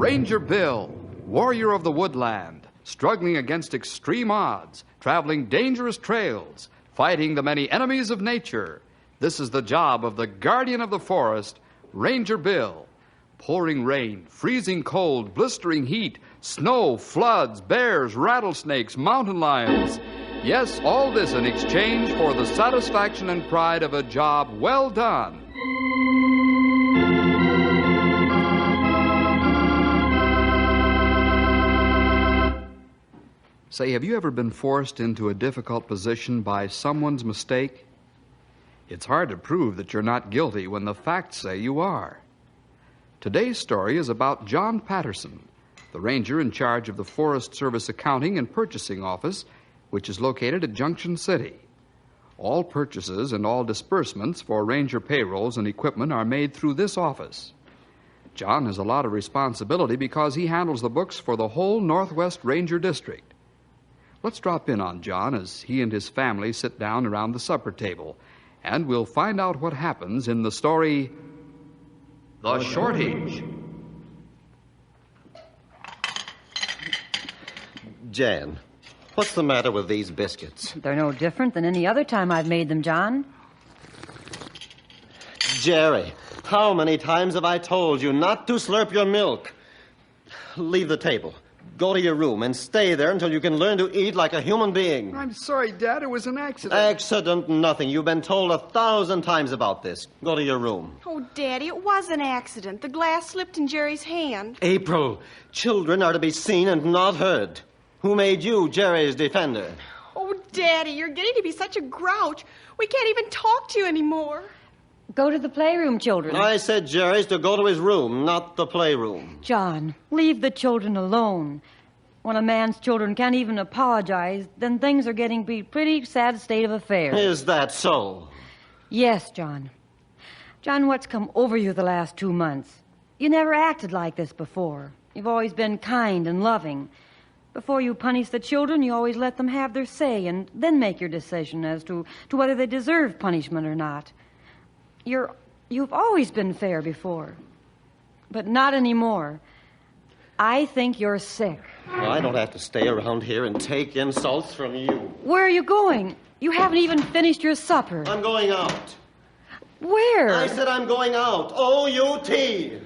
Ranger Bill, warrior of the woodland, struggling against extreme odds, traveling dangerous trails, fighting the many enemies of nature. This is the job of the guardian of the forest, Ranger Bill. Pouring rain, freezing cold, blistering heat, snow, floods, bears, rattlesnakes, mountain lions. Yes, all this in exchange for the satisfaction and pride of a job well done. Say, have you ever been forced into a difficult position by someone's mistake? It's hard to prove that you're not guilty when the facts say you are. Today's story is about John Patterson, the ranger in charge of the Forest Service Accounting and Purchasing Office, which is located at Junction City. All purchases and all disbursements for ranger payrolls and equipment are made through this office. John has a lot of responsibility because he handles the books for the whole Northwest Ranger District. Let's drop in on John as he and his family sit down around the supper table, and we'll find out what happens in the story, The Shortage. Jan, what's the matter with these biscuits? They're no different than any other time I've made them, John. Jerry, how many times have I told you not to slurp your milk? Leave the table. Go to your room and stay there until you can learn to eat like a human being. I'm sorry, Dad. It was an accident. Accident, nothing. You've been told 1,000 times about this. Go to your room. Oh, Daddy, it was an accident. The glass slipped in Jerry's hand. April, children are to be seen and not heard. Who made you Jerry's defender? Oh, Daddy, you're getting to be such a grouch. We can't even talk to you anymore. Go to the playroom, children. I said Jerry's to go to his room, not the playroom. John, leave the children alone. When a man's children can't even apologize, then things are getting to be a pretty sad state of affairs. Is that so? Yes, John. John, what's come over you the last 2 months? You never acted like this before. You've always been kind and loving. Before you punish the children, you always let them have their say and then make your decision as to whether they deserve punishment or not. You've always been fair before, but not anymore. I think you're sick. Well, I don't have to stay around here and take insults from you. Where are you going? You haven't even finished your supper. I'm going out. Where? I said I'm going out. O-U-T.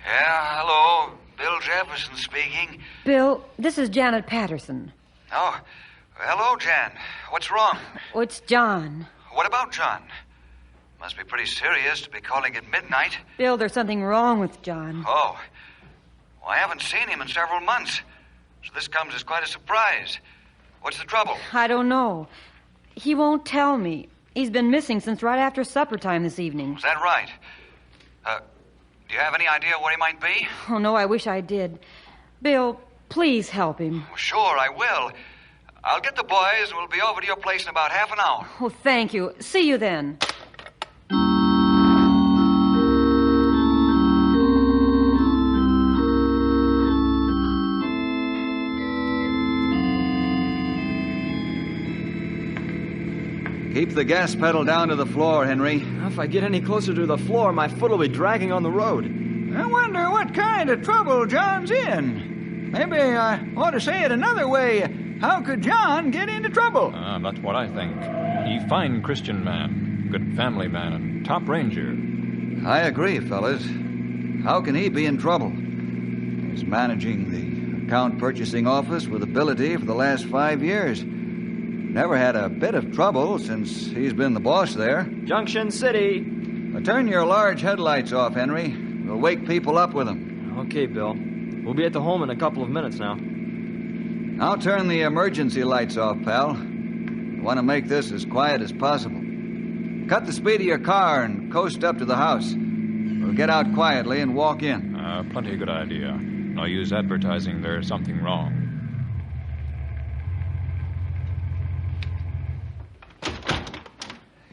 Yeah, hello. Bill Jefferson speaking. Bill, this is Janet Patterson. Oh, hello, Jan. What's wrong? Oh, it's John. What about John? Must be pretty serious to be calling at midnight. Bill, there's something wrong with John. Oh. Well, I haven't seen him in several months, so this comes as quite a surprise. What's the trouble? I don't know. He won't tell me. He's been missing since right after supper time this evening. Is that right? Do you have any idea where he might be? Oh, no, I wish I did. Bill, please help him. Well, sure, I will. I'll get the boys and we'll be over to your place in about half an hour. Oh, thank you. See you then. Keep the gas pedal down to the floor, Henry. If I get any closer to the floor, my foot will be dragging on the road. I wonder what kind of trouble John's in. Maybe I ought to say it another way. How could John get into trouble? That's what I think. He fine Christian man, good family man, and top ranger. I agree, fellas. How can he be in trouble? He's managing the account purchasing office with ability for the last 5 years. Never had a bit of trouble since he's been the boss there. Junction City. Now turn your large headlights off, Henry. We'll wake people up with them. Okay, Bill. We'll be at the home in a couple of minutes now. I'll turn the emergency lights off, pal. I want to make this as quiet as possible. Cut the speed of your car and coast up to the house. We'll get out quietly and walk in. Plenty good idea. No use advertising there's something wrong.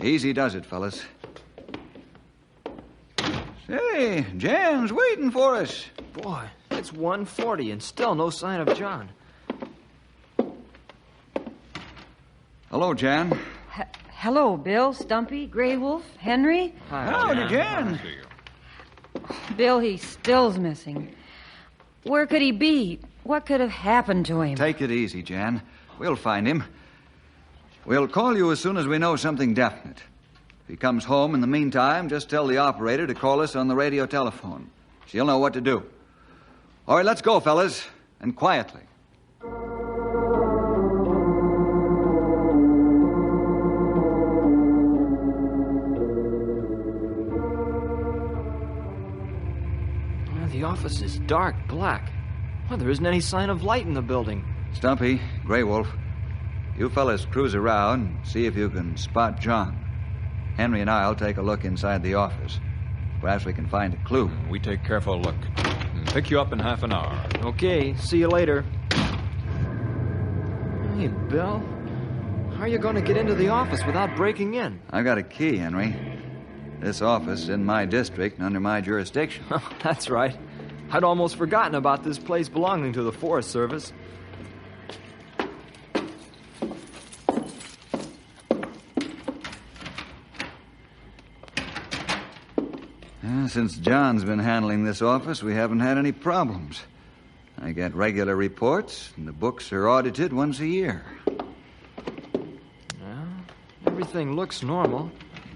Easy does it, fellas. Say, Jan's waiting for us. Boy, it's 1:40 and still no sign of John. Hello, Jan. Hello, Bill, Stumpy, Grey Wolf, Henry. Howdy, Jan. Bill, he still's missing. Where could he be? What could have happened to him? Take it easy, Jan. We'll find him. We'll call you as soon as we know something definite. If he comes home in the meantime, just tell the operator to call us on the radio telephone. She'll know what to do. All right, let's go, fellas, and quietly. The office is dark black. Well, there isn't any sign of light in the building. Stumpy, Grey Wolf, you fellas cruise around and see if you can spot John. Henry and I'll take a look inside the office. Perhaps we can find a clue. We take careful look. Pick you up in half an hour. Okay, see you later. Hey, Bill. How are you going to get into the office without breaking in? I got a key, Henry. This office is in my district and under my jurisdiction. That's right. I'd almost forgotten about this place belonging to the Forest Service. Since John's been handling this office, we haven't had any problems. I get regular reports, and the books are audited once a year. Well, everything looks normal.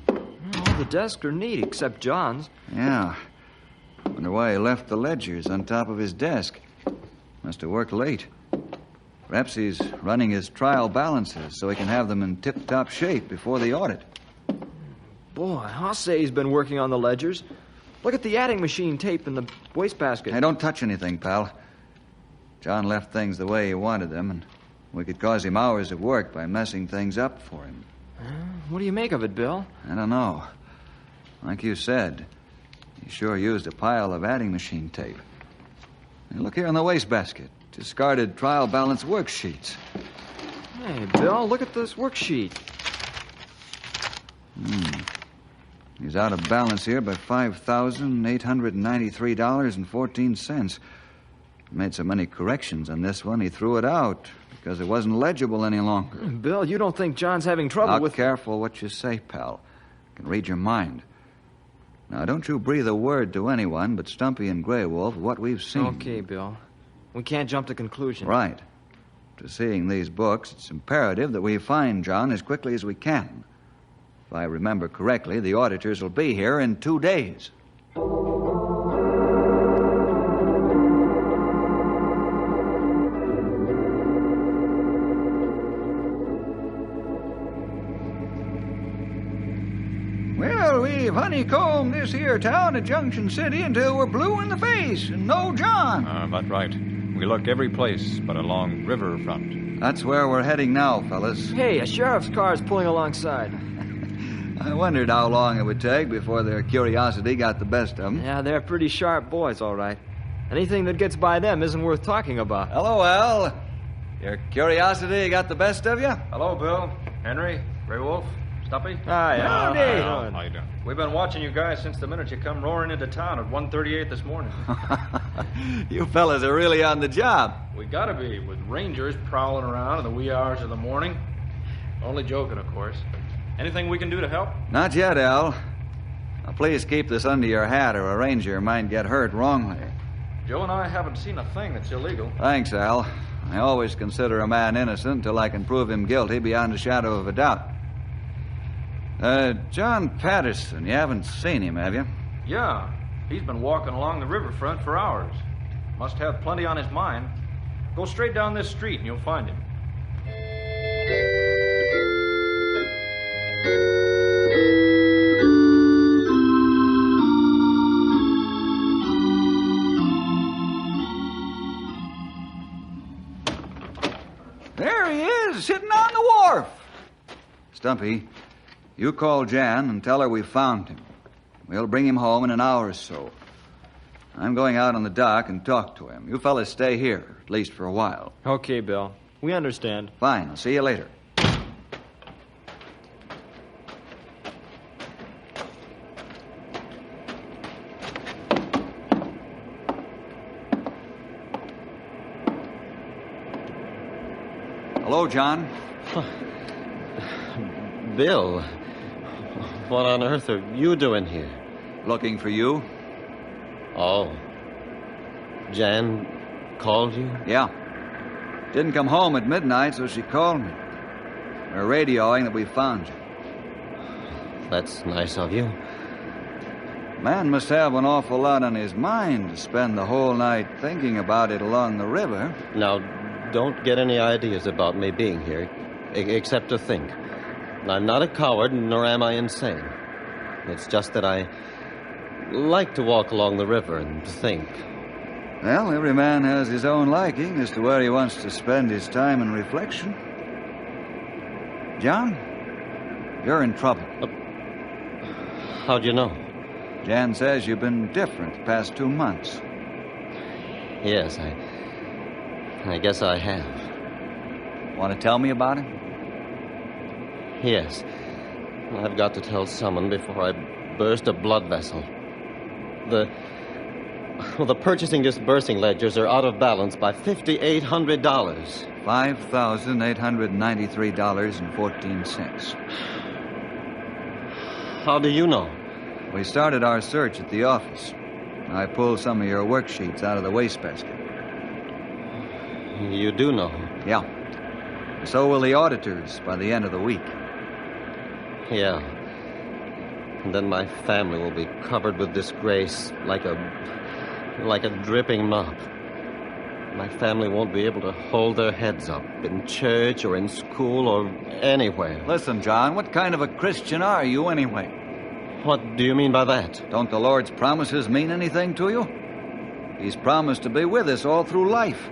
All the desks are neat except John's. Yeah. Wonder why he left the ledgers on top of his desk. Must have worked late. Perhaps he's running his trial balances so he can have them in tip-top shape before the audit. Boy, I'll say he's been working on the ledgers. Look at the adding machine tape in the wastebasket. Hey, don't touch anything, pal. John left things the way he wanted them, and we could cause him hours of work by messing things up for him. What do you make of it, Bill? I don't know. Like you said, he sure used a pile of adding machine tape. And look here in the wastebasket. Discarded trial balance worksheets. Hey, Bill, look at this worksheet. He's out of balance here by $5,893.14. Made so many corrections on this one, he threw it out because it wasn't legible any longer. Bill, you don't think John's having trouble with... Now, careful what you say, pal. I can read your mind. Now, don't you breathe a word to anyone but Stumpy and Grey Wolf what we've seen. Okay, Bill. We can't jump to conclusions. Right. After seeing these books, it's imperative that we find John as quickly as we can. If I remember correctly, the auditors will be here in 2 days. Well, we've honeycombed this here town of Junction City until we're blue in the face and no John. That's right. We look every place but along riverfront. That's where we're heading now, fellas. Hey, a sheriff's car is pulling alongside. I wondered how long it would take before their curiosity got the best of them. Yeah, they're pretty sharp boys, all right. Anything that gets by them isn't worth talking about. Hello, Al. Your curiosity got the best of you? Hello, Bill. Henry. Grey Wolf. Stumpy. Hi. Howdy. How you doing? We've been watching you guys since the minute you come roaring into town at 1:38 this morning. You fellas are really on the job. We gotta be, with rangers prowling around in the wee hours of the morning. Only joking, of course. Anything we can do to help? Not yet, Al. Now, please keep this under your hat or a ranger might get hurt wrongly. Joe and I haven't seen a thing that's illegal. Thanks, Al. I always consider a man innocent until I can prove him guilty beyond a shadow of a doubt. John Patterson, you haven't seen him, have you? Yeah, he's been walking along the riverfront for hours. Must have plenty on his mind. Go straight down this street and you'll find him. There he is, sitting on the wharf. Stumpy, you call Jan and tell her we found him. We'll bring him home in an hour or so. I'm going out on the dock and talk to him. You fellas stay here, at least for a while. Okay, Bill. We understand. Fine. I'll see you later. Hello, John. Bill, what on earth are you doing here? Looking for you? Oh. Jan called you? Yeah. Didn't come home at midnight, so she called me. They're radioing that we found you. That's nice of you. Man must have an awful lot on his mind to spend the whole night thinking about it along the river. Now, don't get any ideas about me being here, except to think. I'm not a coward, nor am I insane. It's just that I like to walk along the river and think. Well, every man has his own liking as to where he wants to spend his time in reflection. John, you're in trouble. How'd you know? Jan says you've been different the past 2 months. Yes, I guess I have. Want to tell me about it? Yes. I've got to tell someone before I burst a blood vessel. The purchasing disbursing ledgers are out of balance by $5,800. $5,893.14. How do you know? We started our search at the office. I pulled some of your worksheets out of the wastebasket. You do know? Yeah. So will the auditors by the end of the week. Yeah. And then my family will be covered with disgrace like a dripping mop. My family won't be able to hold their heads up in church or in school or anywhere. Listen, John, what kind of a Christian are you anyway? What do you mean by that? Don't the Lord's promises mean anything to you? He's promised to be with us all through life.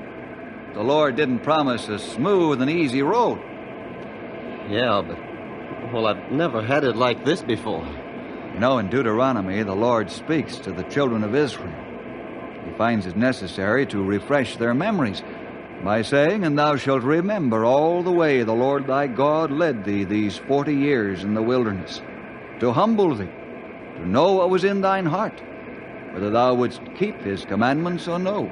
The Lord didn't promise a smooth and easy road. Yeah, but, well, I've never had it like this before. You know, in Deuteronomy, the Lord speaks to the children of Israel. He finds it necessary to refresh their memories by saying, "And thou shalt remember all the way the Lord thy God led thee these 40 years in the wilderness, to humble thee, to know what was in thine heart, whether thou wouldst keep his commandments or no."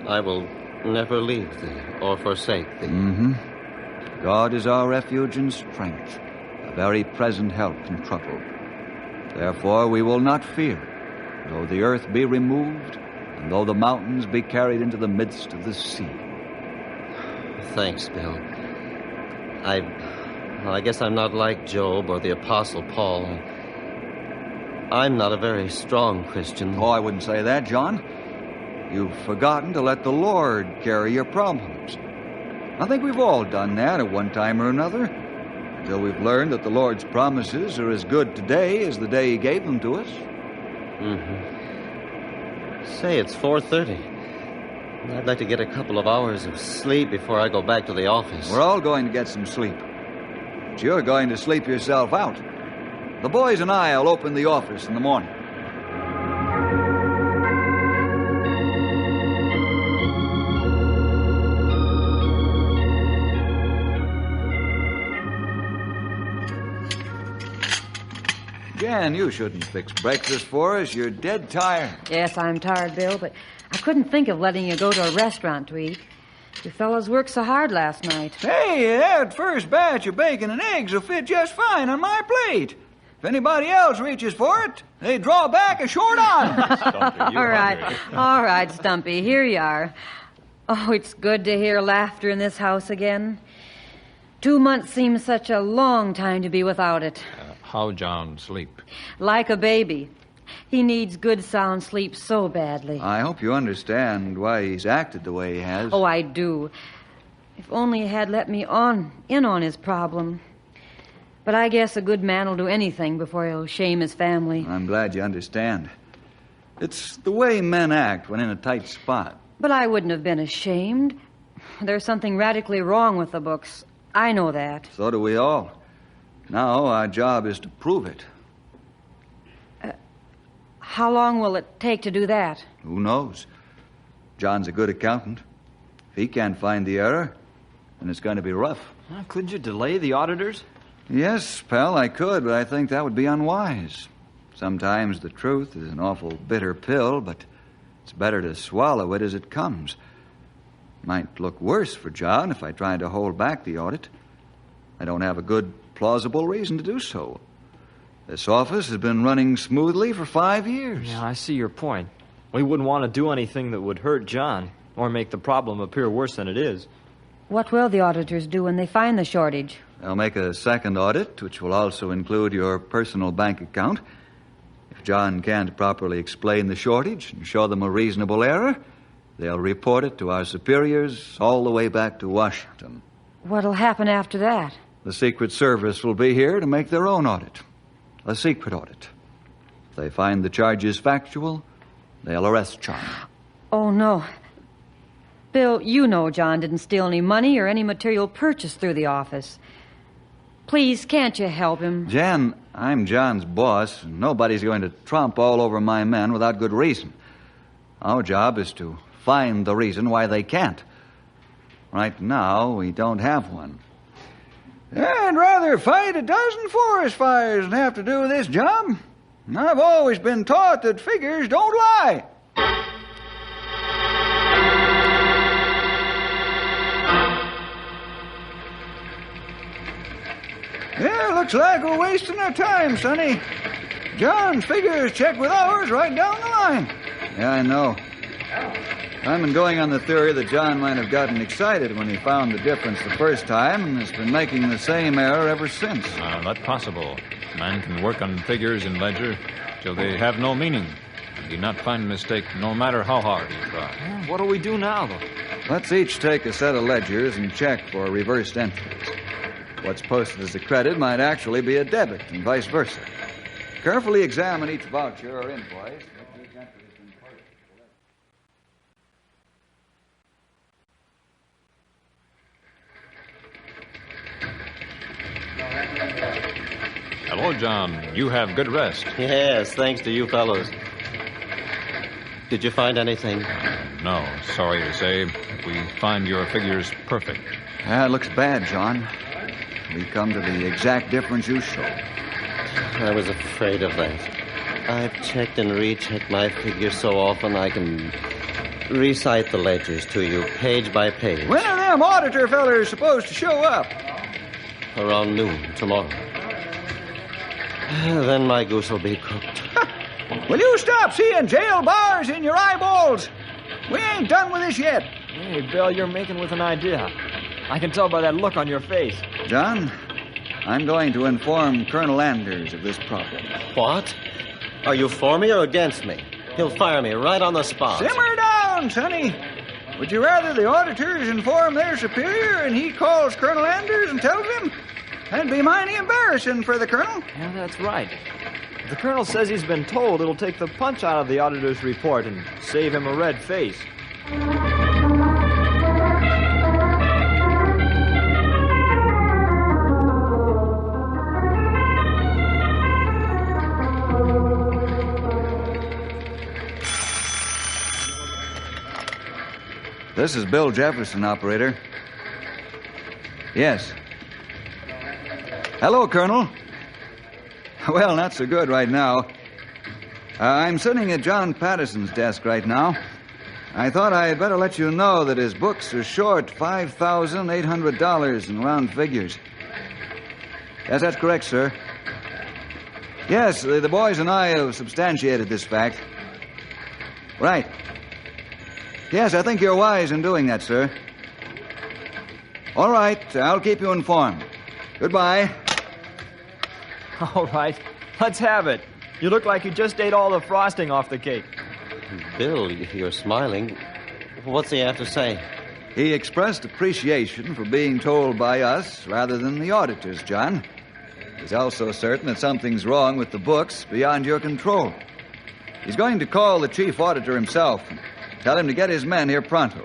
I will never leave thee or forsake thee. Mm-hmm. God is our refuge and strength, a very present help in trouble. Therefore we will not fear, though the earth be removed, and though the mountains be carried into the midst of the sea. Thanks, Bill. I guess I'm not like Job or the Apostle Paul. I'm not a very strong Christian. Oh, I wouldn't say that, John. You've forgotten to let the Lord carry your problems. I think we've all done that at one time or another, until we've learned that the Lord's promises are as good today as the day He gave them to us. Mm-hmm. Say, it's 4:30. I'd like to get a couple of hours of sleep before I go back to the office. We're all going to get some sleep. But you're going to sleep yourself out. The boys and I will open the office in the morning. Jan, you shouldn't fix breakfast for us. You're dead tired. Yes, I'm tired, Bill, but I couldn't think of letting you go to a restaurant to eat. You fellas worked so hard last night. Hey, that first batch of bacon and eggs will fit just fine on my plate. If anybody else reaches for it, they draw back a short arm. Stumpy, All right, Stumpy, here you are. Oh, it's good to hear laughter in this house again. 2 months seems such a long time to be without it. How John sleep? Like a baby. He needs good sound sleep so badly. I hope you understand why he's acted the way he has. Oh, I do. If only he had let me in on his problem. But I guess a good man will do anything before he'll shame his family. I'm glad you understand. It's the way men act when in a tight spot. But I wouldn't have been ashamed. There's something radically wrong with the books. I know that. So do we all. Now our job is to prove it. How long will it take to do that? Who knows? John's a good accountant. If he can't find the error, then it's going to be rough. Couldn't you delay the auditors? Yes, pal, I could, but I think that would be unwise. Sometimes the truth is an awful bitter pill, but it's better to swallow it as it comes. Might look worse for John if I tried to hold back the audit. I don't have a good, plausible reason to do so. This office has been running smoothly for 5 years. Yeah, I see your point. We wouldn't want to do anything that would hurt John or make the problem appear worse than it is. What will the auditors do when they find the shortage? They'll make a second audit, which will also include your personal bank account. If John can't properly explain the shortage and show them a reasonable error, they'll report it to our superiors all the way back to Washington. What'll happen after that? The Secret Service will be here to make their own audit. A secret audit. If they find the charges factual, they'll arrest John. Oh, no. Bill, you know John didn't steal any money or any material purchased through the office. Please, can't you help him? Jan, I'm John's boss, and nobody's going to tromp all over my men without good reason. Our job is to find the reason why they can't. Right now, we don't have one. I'd rather fight a dozen forest fires than have to do this job. I've always been taught that figures don't lie. Yeah, looks like we're wasting our time, Sonny. John's figures check with ours right down the line. Yeah, I know. I've been going on the theory that John might have gotten excited when he found the difference the first time and has been making the same error ever since. Not possible. Man can work on figures in ledger till they have no meaning. He not find a mistake no matter how hard he try. What do we do now, though? Let's each take a set of ledgers and check for reversed entries. What's posted as a credit might actually be a debit, and vice versa. Carefully examine each voucher or invoice. Hello, John. You have good rest. Yes, thanks to you fellows. Did you find anything? No, sorry to say. We find your figures perfect. It looks bad, John. We come to the exact difference you showed. I was afraid of that. I've checked and rechecked my figures so often I can recite the ledgers to you page by page. When are them auditor fellers supposed to show up? Around noon tomorrow. Then my goose will be cooked. Will you stop seeing jail bars in your eyeballs? We ain't done with this yet. Hey, Bill, you're making with an idea. I can tell by that look on your face. John, I'm going to inform Colonel Anders of this problem. What? Are you for me or against me? He'll fire me right on the spot. Simmer down, Sonny. Would you rather the auditors inform their superior and he calls Colonel Anders and tells him? That'd be mighty embarrassing for the colonel. Yeah, that's right. If the colonel says he's been told, it'll take the punch out of the auditor's report and save him a red face. This is Bill Jefferson, operator. Yes. Hello, Colonel. Well, not so good right now. I'm sitting at John Patterson's desk right now. I thought I'd better let you know that his books are short $5,800 in round figures. Yes, that's correct, sir. Yes, the boys and I have substantiated this fact. Right. Yes, I think you're wise in doing that, sir. All right, I'll keep you informed. Goodbye. All right, let's have it. You look like you just ate all the frosting off the cake. Bill, you're smiling. What's he have to say? He expressed appreciation for being told by us rather than the auditors, John. He's also certain that something's wrong with the books beyond your control. He's going to call the chief auditor himself and tell him to get his men here pronto.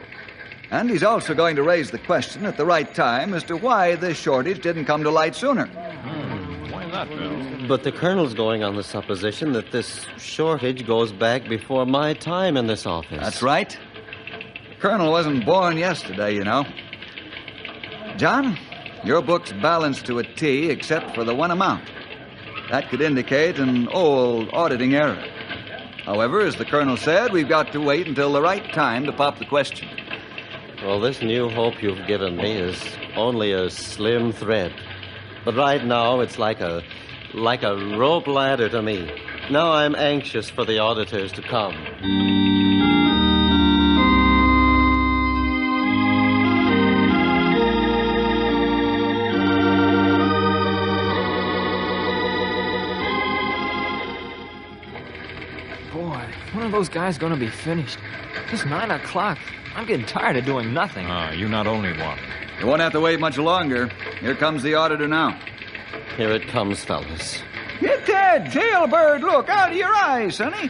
And he's also going to raise the question at the right time as to why this shortage didn't come to light sooner. Why not, Bill? But the Colonel's going on the supposition that this shortage goes back before my time in this office. That's right. The Colonel wasn't born yesterday, you know. John, your book's balanced to a T except for the one amount. That could indicate an old auditing error. However, as the Colonel said, we've got to wait until the right time to pop the question. Well, this new hope you've given me is only a slim thread. But right now, it's like a rope ladder to me. Now I'm anxious for the auditors to come. Boy, when are those guys going to be finished? It's 9 o'clock. I'm getting tired of doing nothing. You not only one. You won't have to wait much longer. Here comes the auditor now. Here it comes, fellas. Get that jailbird look out of your eyes, sonny.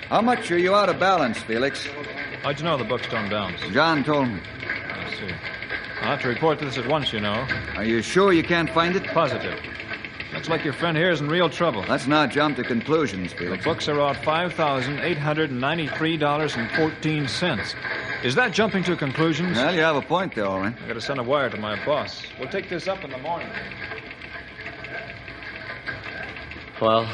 How much are you out of balance, Felix? How'd you know the book's done balance? John told me. I see. I'll have to report this at once, you know. Are you sure you can't find it? Positive. Looks like your friend here is in real trouble. Let's not jump to conclusions, Felix. The books are out $5,893.14. Is that jumping to conclusions? Well, you have a point there, all right. I gotta send a wire to my boss. We'll take this up in the morning. Well,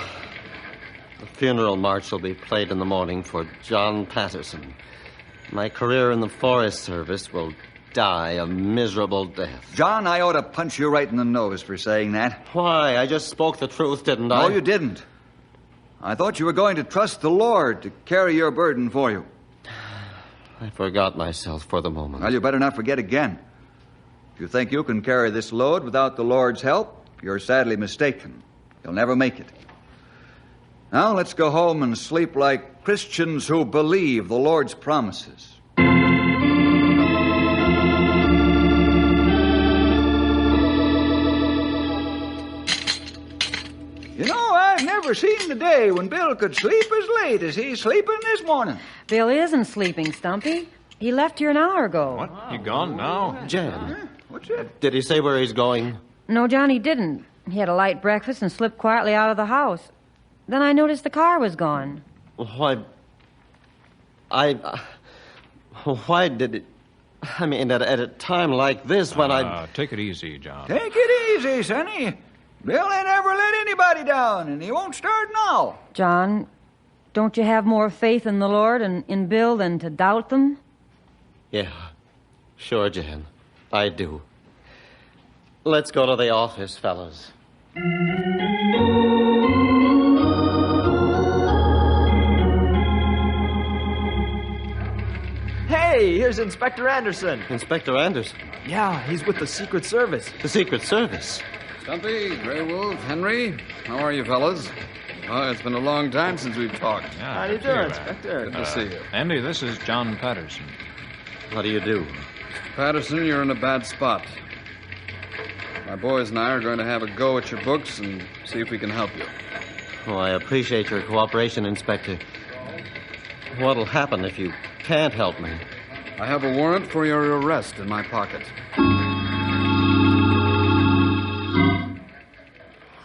the funeral march will be played in the morning for John Patterson. My career in the Forest Service will die a miserable death. John, I ought to punch you right in the nose for saying that. Why? I just spoke the truth, didn't I? No, you didn't. I thought you were going to trust the Lord to carry your burden for you. I forgot myself for the moment. Well, you better not forget again. If you think you can carry this load without the Lord's help, you're sadly mistaken. You'll never make it. Now let's go home and sleep like Christians who believe the Lord's promises. You know, I've never seen the day when Bill could sleep as late as he's sleeping this morning. Bill isn't sleeping, Stumpy. He left here an hour ago. What? He gone now? Jan, What's that? did he say where he's going? No, John, he didn't. He had a light breakfast and slipped quietly out of the house. Then I noticed the car was gone. Why did it... I mean, at a time like this when Take it easy, John. Take it easy, sonny. Bill ain't ever let anybody down, and he won't start now. John, don't you have more faith in the Lord and in Bill than to doubt them? Yeah, sure, Jan. I do. Let's go to the office, fellas. Hey, here's Inspector Anderson. Inspector Anderson. Yeah, he's with the Secret Service. The Secret Service. Stumpy, Grey Wolf, Henry, how are you, fellas? Oh, it's been a long time since we've talked. Yeah, How do you do, here. Inspector? Good to see you. Andy, this is John Patterson. What do you do? Patterson, you're in a bad spot. My boys and I are going to have a go at your books and see if we can help you. Oh, I appreciate your cooperation, Inspector. What'll happen if you can't help me? I have a warrant for your arrest in my pocket.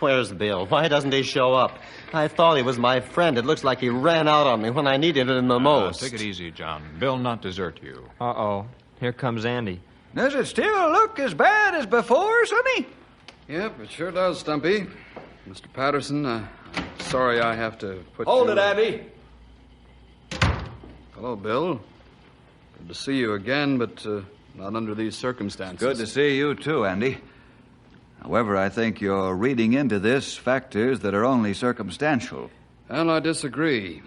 Where's Bill? Why doesn't he show up? I thought he was my friend. It looks like he ran out on me when I needed him the most. Take it easy, John. Bill not desert you. Uh-oh. Here comes Andy. Does it still look as bad as before, sonny? Yep, it sure does, Stumpy. Mr. Patterson, sorry I have to put Hold you... it, Abby. Hello, Bill. Good to see you again, but not under these circumstances. Good to see you, too, Andy. However, I think you're reading into this factors that are only circumstantial. And I disagree.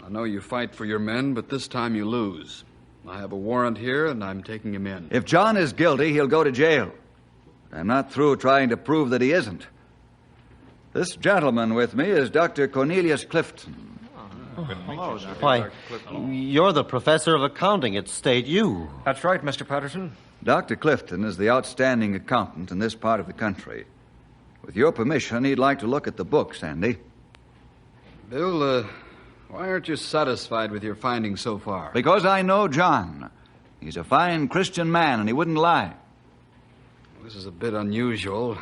I know you fight for your men, but this time you lose. I have a warrant here, and I'm taking him in. If John is guilty, he'll go to jail. I'm not through trying to prove that he isn't. This gentleman with me is Dr. Cornelius Clifton. Why, you're the professor of accounting at State U. That's right, Mr. Patterson. Dr. Clifton is the outstanding accountant in this part of the country. With your permission, he'd like to look at the books, Andy. Bill, why aren't you satisfied with your findings so far? Because I know John. He's a fine Christian man, and he wouldn't lie. This is a bit unusual.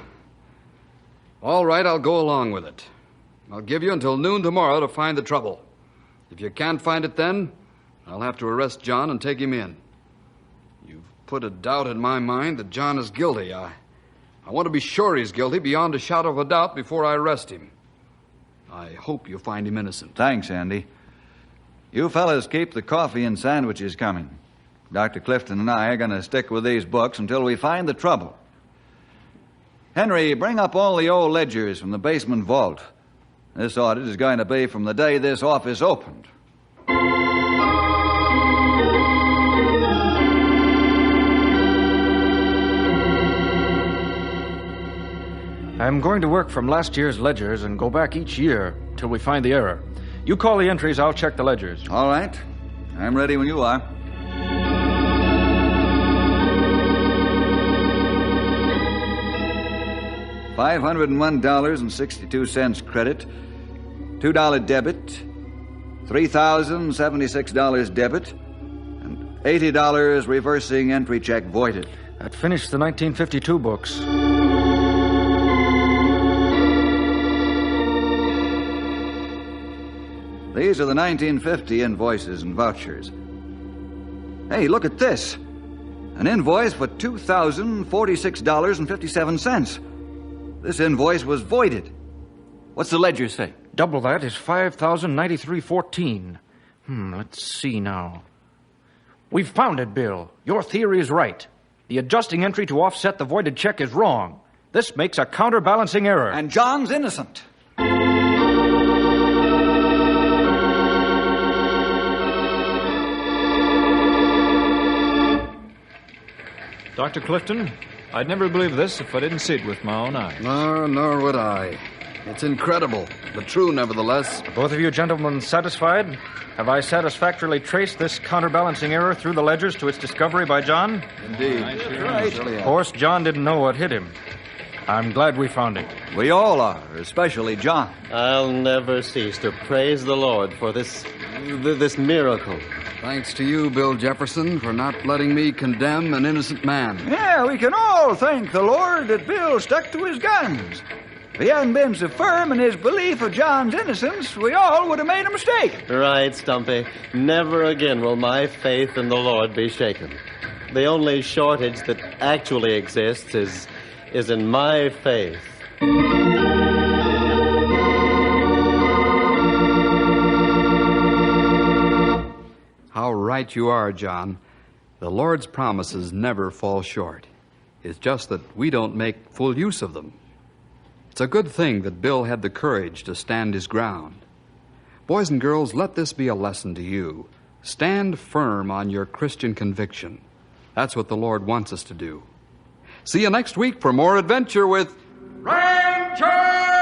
All right, I'll go along with it. I'll give you until noon tomorrow to find the trouble. If you can't find it then, I'll have to arrest John and take him in. You've put a doubt in my mind that John is guilty. I want to be sure he's guilty beyond a shadow of a doubt before I arrest him. I hope you find him innocent. Thanks, Andy. You fellas keep the coffee and sandwiches coming. Dr. Clifton and I are going to stick with these books until we find the trouble. Henry, bring up all the old ledgers from the basement vault. This audit is going to be from the day this office opened. I'm going to work from last year's ledgers and go back each year till we find the error. You call the entries, I'll check the ledgers. All right. I'm ready when you are. $501.62 credit, $2 debit, $3,076 debit, and $80 reversing entry check voided. That finished the 1952 books. These are the 1950 invoices and vouchers. Hey, look at this. An invoice for $2,046.57. This invoice was voided. What's the ledger say? Double that is $5,093.14. Let's see now. We've found it, Bill. Your theory is right. The adjusting entry to offset the voided check is wrong. This makes a counterbalancing error. And John's innocent. Dr. Clifton, I'd never believe this if I didn't see it with my own eyes. Nor would I. It's incredible, but true nevertheless. Both of you gentlemen satisfied? Have I satisfactorily traced this counterbalancing error through the ledgers to its discovery by John? Indeed. Right. Of course, John didn't know what hit him. I'm glad we found it. We all are, especially John. I'll never cease to praise the Lord for this miracle. Thanks to you, Bill Jefferson, for not letting me condemn an innocent man. Yeah, we can all thank the Lord that Bill stuck to his guns. If he hadn't been so firm in his belief of John's innocence, we all would have made a mistake. Right, Stumpy. Never again will my faith in the Lord be shaken. The only shortage that actually exists is in my faith. How right you are, John. The Lord's promises never fall short. It's just that we don't make full use of them. It's a good thing that Bill had the courage to stand his ground. Boys and girls, let this be a lesson to you. Stand firm on your Christian conviction. That's what the Lord wants us to do. See you next week for more adventure with Ranger!